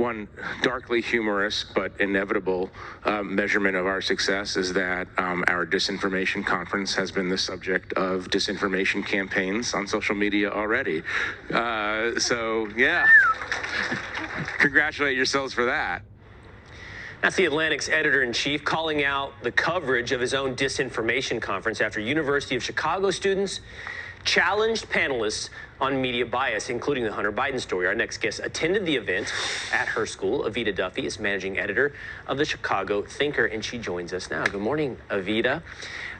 one darkly humorous but inevitable measurement of our success is that our disinformation conference has been the subject of disinformation campaigns on social media already. So, yeah, congratulate yourselves for that. That's the Atlantic's editor-in-chief calling out the coverage of his own disinformation conference after University of Chicago students challenged panelists on media bias, including the Hunter Biden story. Our next guest attended the event at her school. Evita Duffy is managing editor of the Chicago Thinker, and she joins us now. Good morning, Evita.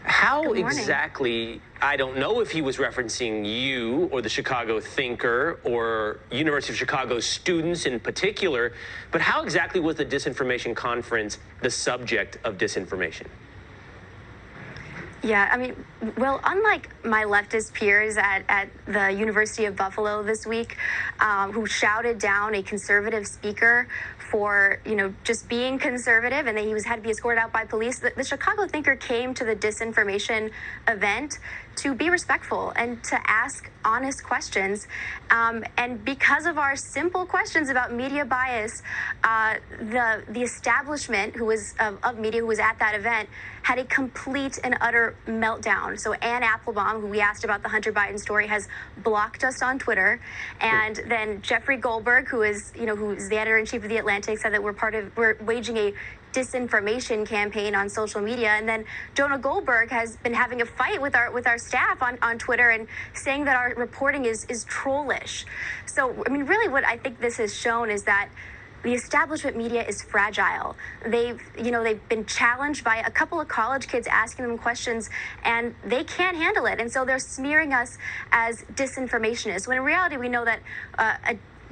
How exactly, I don't know if he was referencing you or the Chicago Thinker or University of Chicago students in particular, but how exactly was the disinformation conference the subject of disinformation? Yeah, I mean, well, unlike my leftist peers at the University of Buffalo this week, who shouted down a conservative speaker for, just being conservative, and that he had to be escorted out by police, the Chicago Thinker came to the disinformation event to be respectful and to ask honest questions. And because of our simple questions about media bias, the establishment of media who was at that event had a complete and utter meltdown. So Ann Applebaum, who we asked about the Hunter Biden story, has blocked us on Twitter. And then Jeffrey Goldberg, who is the editor-in-chief of The Atlantic, said that we're waging a disinformation campaign on social media. And then Jonah Goldberg has been having a fight with our staff on Twitter and saying that our reporting is trollish. So, I mean, really what I think this has shown is that the establishment media is fragile. They've been challenged by a couple of college kids asking them questions, and they can't handle it. And so they're smearing us as disinformationists, when in reality we know that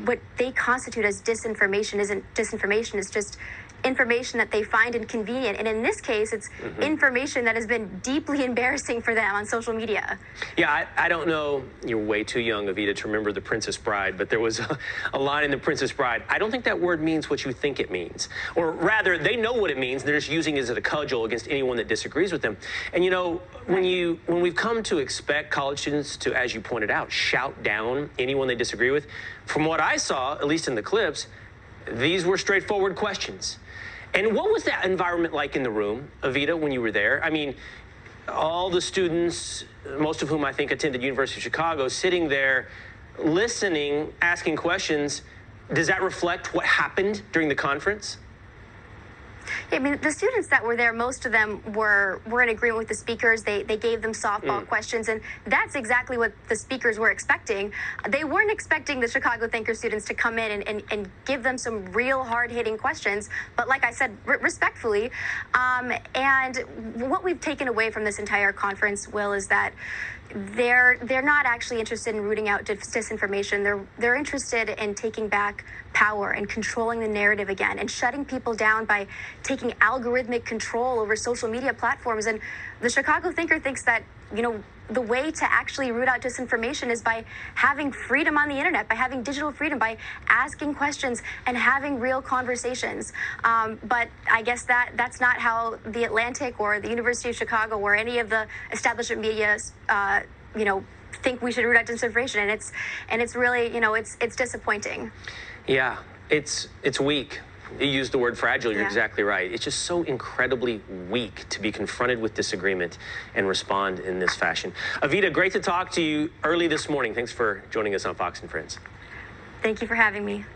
what they constitute as disinformation isn't disinformation. It's just information that they find inconvenient. And in this case, it's information that has been deeply embarrassing for them on social media. Yeah, I don't know. You're way too young, Evita, to remember The Princess Bride, but there was a line in The Princess Bride. I don't think that word means what you think it means. Or rather, they know what it means. They're just using it as a cudgel against anyone that disagrees with them. And when we've come to expect college students to, as you pointed out, shout down anyone they disagree with, from what I saw, at least in the clips, these were straightforward questions. And what was that environment like in the room, Evita, when you were there? I mean, all the students, most of whom I think attended University of Chicago, sitting there, listening, asking questions. Does that reflect what happened during the conference? I mean, the students that were there, most of them were in agreement with the speakers. They gave them softball questions, and that's exactly what the speakers were expecting. They weren't expecting the Chicago Thinker students to come in and give them some real hard-hitting questions, but like I said, respectfully. And what we've taken away from this entire conference, Will, is that they're not actually interested in rooting out disinformation. They're interested in taking back power and controlling the narrative again and shutting people down by taking algorithmic control over social media platforms. And the Chicago Thinker thinks that, the way to actually root out disinformation is by having freedom on the internet, by having digital freedom, by asking questions and having real conversations. But I guess that's not how The Atlantic or the University of Chicago or any of the establishment media, think we should root out disinformation. And it's really, it's disappointing. Yeah, it's weak. You used the word fragile. You're exactly right. It's just so incredibly weak to be confronted with disagreement and respond in this fashion. Evita, great to talk to you early this morning. Thanks for joining us on Fox and Friends. Thank you for having me.